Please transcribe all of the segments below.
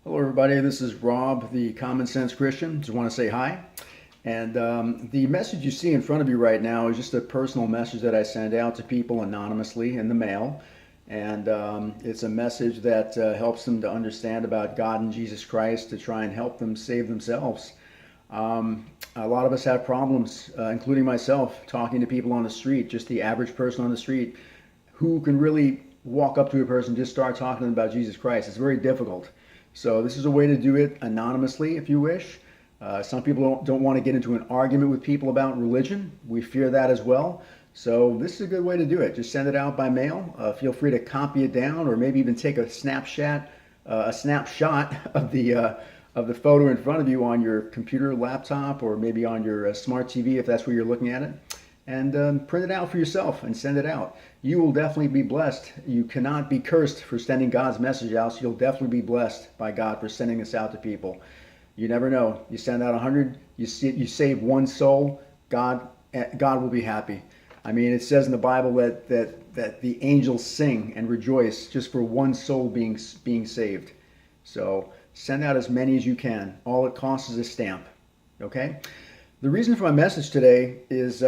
Hello, everybody. This is Rob, the Common Sense Christian. Just want to say hi. And the message you see in front of you right now is just a personal message that I send out to people anonymously in the mail. And it's a message that helps them to understand about God and Jesus Christ to try and help them save themselves. A lot of us have problems, including myself, talking to people on the street, just the average person on the street, who can really walk up to a person and just start talking to them about Jesus Christ. It's very difficult. So this is a way to do it anonymously if you wish. Some people don't want to get into an argument with people about religion. We fear that as well. So this is a good way to do it. Just send it out by mail. Feel free to copy it down, or maybe even take a snapshot of the photo in front of you on your computer, laptop, or maybe on your smart TV if that's where you're looking at it, and print it out for yourself and send it out. You will definitely be blessed. You cannot be cursed for sending God's message out, so you'll definitely be blessed by God for sending this out to people. You never know. You send out 100, you save one soul, God will be happy. I mean, it says in the Bible that the angels sing and rejoice just for one soul being saved. So send out as many as you can. All it costs is a stamp. Okay? The reason for my message today is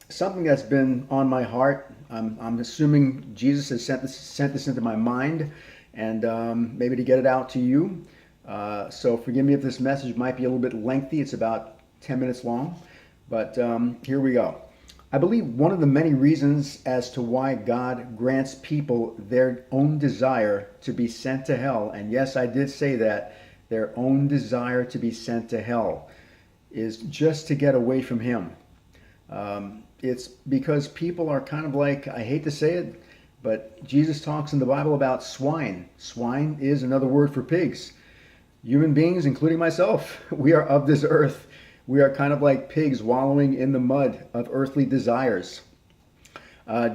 something that's been on my heart. I'm assuming Jesus has sent this into my mind, and maybe to get it out to you. So forgive me if this message might be a little bit lengthy. It's about 10 minutes long, but here we go. I believe one of the many reasons as to why God grants people their own desire to be sent to hell, and yes, I did say that, their own desire to be sent to hell, is just to get away from Him. It's because people are kind of like, I hate to say it, but Jesus talks in the Bible about swine. Swine is another word for pigs. Human beings, including myself, we are of this earth. We are kind of like pigs wallowing in the mud of earthly desires.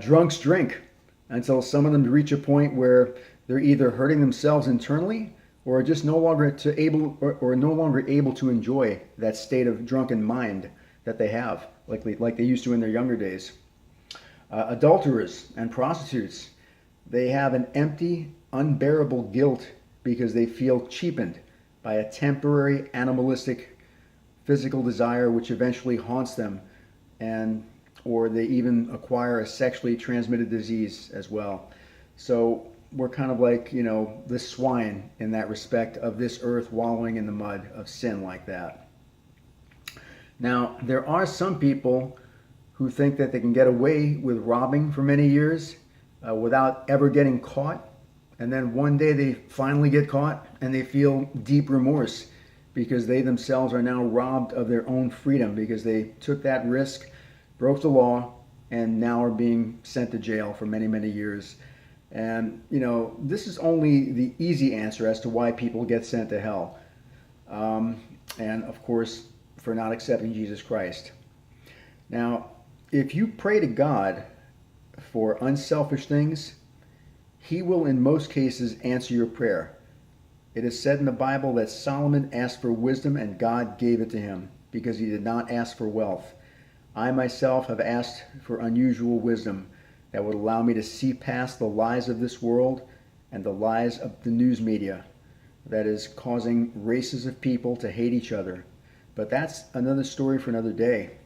Drunks drink until some of them reach a point where they're either hurting themselves internally or just no longer no longer able to enjoy that state of drunken mind that they have, like they used to in their younger days. Adulterers and prostitutes, they have an empty, unbearable guilt because they feel cheapened by a temporary animalistic physical desire which eventually haunts them, and or they even acquire a sexually transmitted disease as well. So we're kind of like, the swine in that respect of this earth wallowing in the mud of sin like that. Now, there are some people who think that they can get away with robbing for many years without ever getting caught. And then one day they finally get caught and they feel deep remorse because they themselves are now robbed of their own freedom because they took that risk, broke the law, and now are being sent to jail for many, many years. And, this is only the easy answer as to why people get sent to hell. And, of course, for not accepting Jesus Christ. Now, if you pray to God for unselfish things, He will in most cases answer your prayer. It is said in the Bible that Solomon asked for wisdom and God gave it to him because he did not ask for wealth. I myself have asked for unusual wisdom that would allow me to see past the lies of this world and the lies of the news media that is causing races of people to hate each other. But that's another story for another day.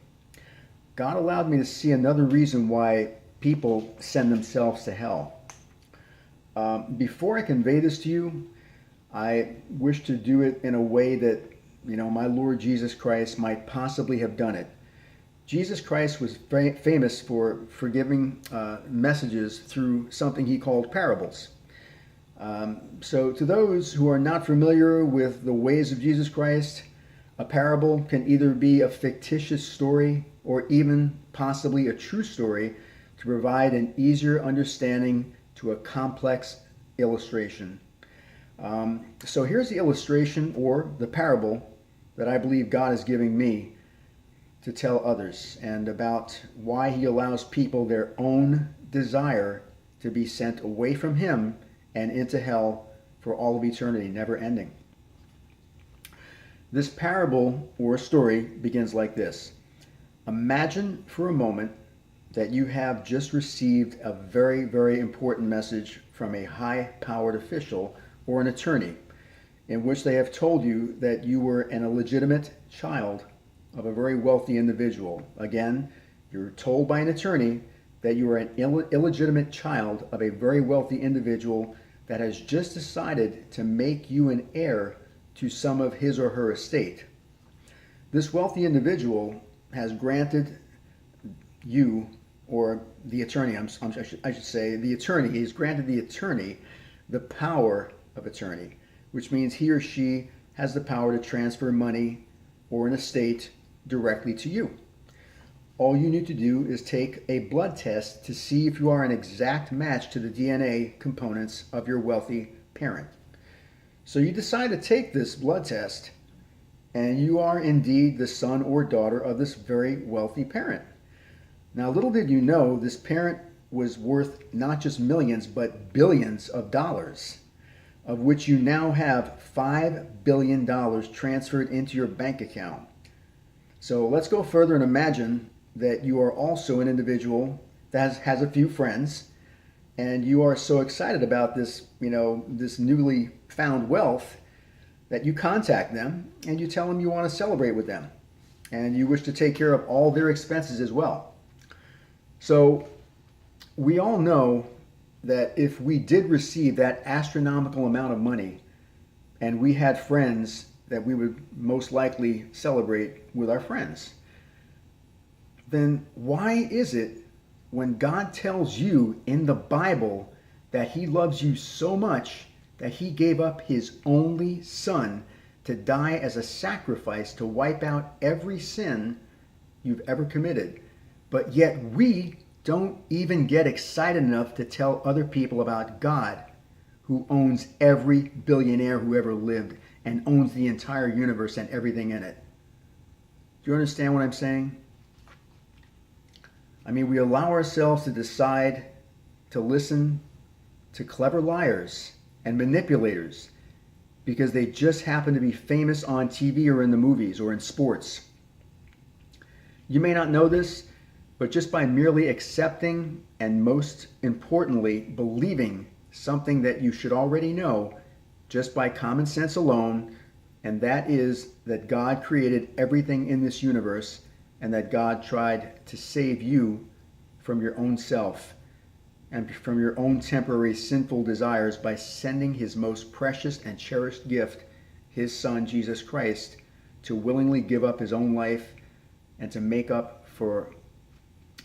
God allowed me to see another reason why people send themselves to hell. Before I convey this to you, I wish to do it in a way that, my Lord Jesus Christ might possibly have done it. Jesus Christ was famous for forgiving messages through something He called parables. So to those who are not familiar with the ways of Jesus Christ, a parable can either be a fictitious story or even possibly a true story to provide an easier understanding to a complex illustration. So here's the illustration or the parable that I believe God is giving me to tell others, and about why He allows people their own desire to be sent away from Him and into hell for all of eternity, never ending. This parable or story begins like this. Imagine for a moment that you have just received a very, very important message from a high-powered official or an attorney. in which they have told you that you were an illegitimate child of a very wealthy individual. Again, you're told by an attorney that you are an illegitimate child of a very wealthy individual that has just decided to make you an heir to some of his or her estate. This wealthy individual has granted you, or the attorney, I should say, the attorney, he's granted the attorney the power of attorney, which means he or she has the power to transfer money or an estate directly to you. All you need to do is take a blood test to see if you are an exact match to the DNA components of your wealthy parent. So you decide to take this blood test, and you are indeed the son or daughter of this very wealthy parent. Now, little did you know, this parent was worth not just millions, but billions of dollars, of which you now have $5 billion transferred into your bank account. So let's go further and imagine that you are also an individual that has a few friends, and you are so excited about this, this newly found wealth, that you contact them and you tell them you want to celebrate with them, and you wish to take care of all their expenses as well. So we all know that if we did receive that astronomical amount of money and we had friends, that we would most likely celebrate with our friends. Then why is it when God tells you in the Bible that he loves you so much that he gave up his only son to die as a sacrifice to wipe out every sin you've ever committed, but yet we don't even get excited enough to tell other people about God, who owns every billionaire who ever lived and owns the entire universe and everything in it? Do you understand what I'm saying? I mean, we allow ourselves to decide to listen to clever liars and manipulators because they just happen to be famous on TV or in the movies or in sports. You may not know this, but just by merely accepting and, most importantly, believing something that you should already know just by common sense alone, and that is that God created everything in this universe and that God tried to save you from your own self and from your own temporary sinful desires by sending his most precious and cherished gift, his son, Jesus Christ, to willingly give up his own life and to make up for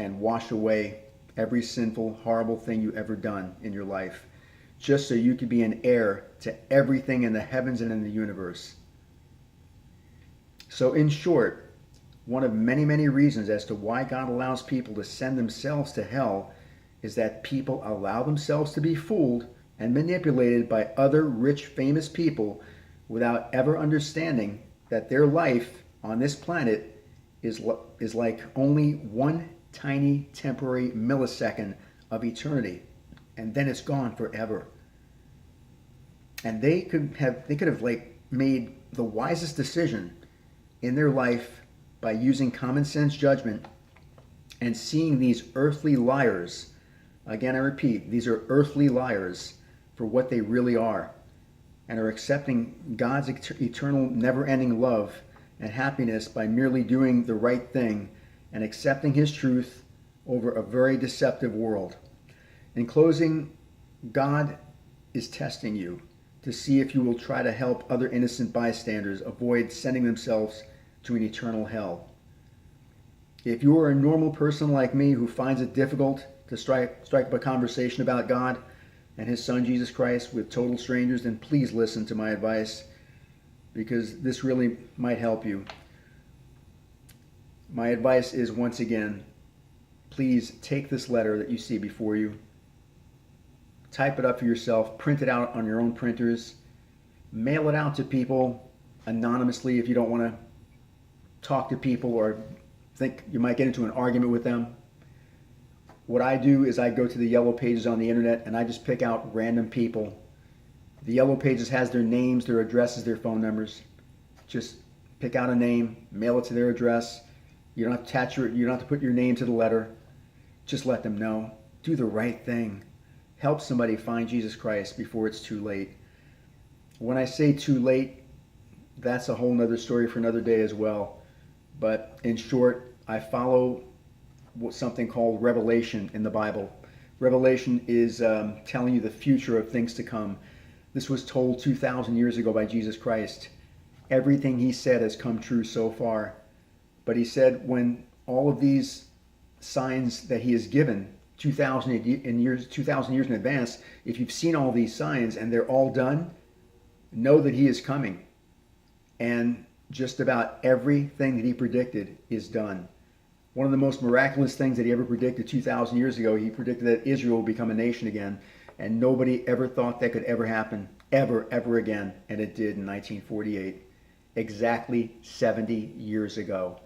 and wash away every sinful, horrible thing you ever done in your life, just so you could be an heir to everything in the heavens and in the universe. So in short, one of many, many reasons as to why God allows people to send themselves to hell is that people allow themselves to be fooled and manipulated by other rich, famous people without ever understanding that their life on this planet is like only one tiny temporary millisecond of eternity, and then it's gone forever. And they could have made the wisest decision in their life by using common sense judgment and seeing these earthly liars. Again, I repeat, these are earthly liars for what they really are, and are accepting God's eternal, never-ending love and happiness by merely doing the right thing and accepting his truth over a very deceptive world. In closing, God is testing you to see if you will try to help other innocent bystanders avoid sending themselves to an eternal hell. If you are a normal person like me who finds it difficult to strike up a conversation about God and his son Jesus Christ with total strangers, then please listen to my advice, because this really might help you. My advice is, once again, please take this letter that you see before you, type it up for yourself, print it out on your own printers, mail it out to people anonymously if you don't want to talk to people or think you might get into an argument with them. What I do is I go to the Yellow Pages on the internet and I just pick out random people. The Yellow Pages has their names, their addresses, their phone numbers. Just pick out a name, mail it to their address. You don't have to you don't have to put your name to the letter. Just let them know. Do the right thing. Help somebody find Jesus Christ before it's too late. When I say too late, that's a whole nother story for another day as well. But in short, I follow something called revelation in the Bible. Revelation is telling you the future of things to come. This was told 2,000 years ago by Jesus Christ. Everything he said has come true so far. But he said when all of these signs that he has given 2,000 years in advance, if you've seen all these signs and they're all done, know that he is coming. And just about everything that he predicted is done. One of the most miraculous things that he ever predicted 2,000 years ago, he predicted that Israel would become a nation again. And nobody ever thought that could ever happen, ever again. And it did in 1948, exactly 70 years ago.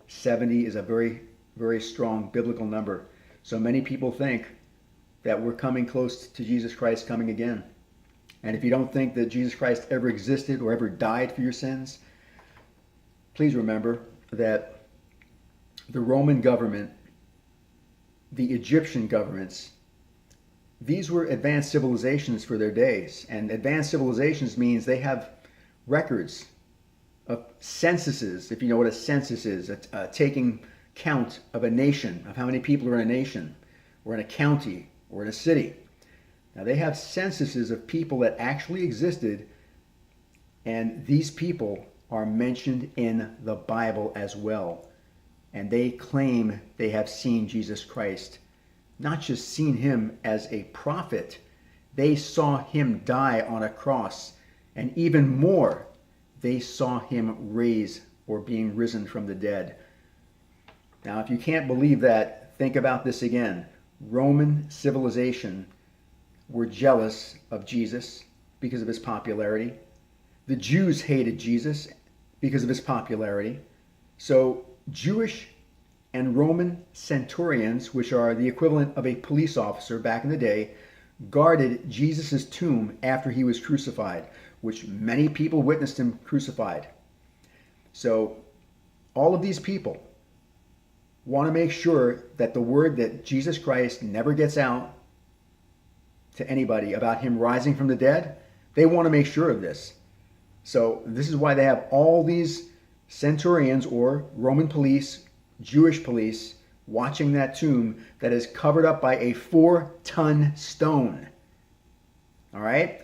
70 is a very, very strong biblical number. So many people think that we're coming close to Jesus Christ coming again. And if you don't think that Jesus Christ ever existed or ever died for your sins, please remember that the Roman government, the Egyptian governments, these were advanced civilizations for their days. And advanced civilizations means they have records of censuses, if you know what a census is, taking count of a nation, of how many people are in a nation, or in a county, or in a city. Now they have censuses of people that actually existed, and these people are mentioned in the Bible as well. And they claim they have seen Jesus Christ. Not just seen him as a prophet, they saw him die on a cross. And even more, they saw him raise or being risen from the dead. Now, if you can't believe that, think about this again. Roman civilization were jealous of Jesus because of his popularity. The Jews hated Jesus because of his popularity. So Jewish and Roman centurions, which are the equivalent of a police officer back in the day, guarded Jesus' tomb after he was crucified, which many people witnessed him crucified. So all of these people want to make sure that the word that Jesus Christ never gets out to anybody about him rising from the dead. They want to make sure of this. So this is why they have all these centurions or Roman police, Jewish police, watching that tomb that is covered up by a 4-ton stone. All right?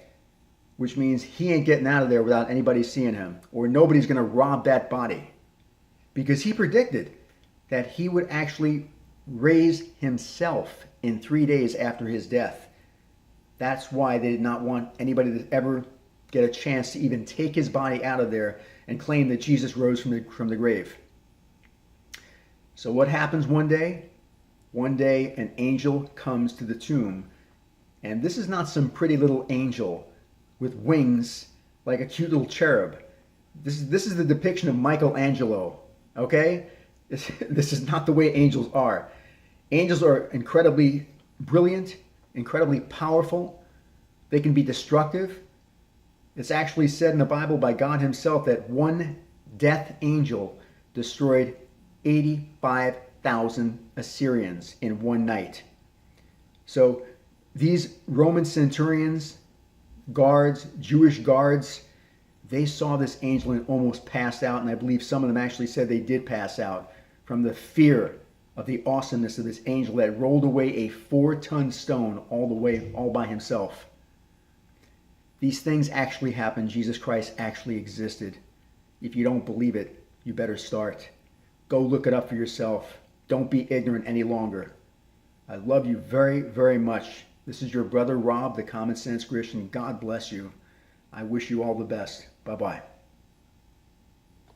Which means he ain't getting out of there without anybody seeing him, or nobody's going to rob that body. Because he predicted that he would actually raise himself in 3 days after his death. That's why they did not want anybody to ever get a chance to even take his body out of there and claim that Jesus rose from the grave. So what happens one day? One day an angel comes to the tomb. And this is not some pretty little angel with wings like a cute little cherub. This is the depiction of Michelangelo, okay? This is not the way angels are. Angels are incredibly brilliant, incredibly powerful. They can be destructive. It's actually said in the Bible by God himself that one death angel destroyed 85,000 Assyrians in one night. So these Roman centurions, guards, Jewish guards, they saw this angel and almost passed out, and I believe some of them actually said they did pass out from the fear of the awesomeness of this angel that rolled away a 4-ton stone all by himself. These things actually happened. Jesus Christ actually existed. If you don't believe it, you better start. Go look it up for yourself. Don't be ignorant any longer. I love you very, very much. This is your brother Rob, the Common Sense Christian. God bless you. I wish you all the best. Bye-bye.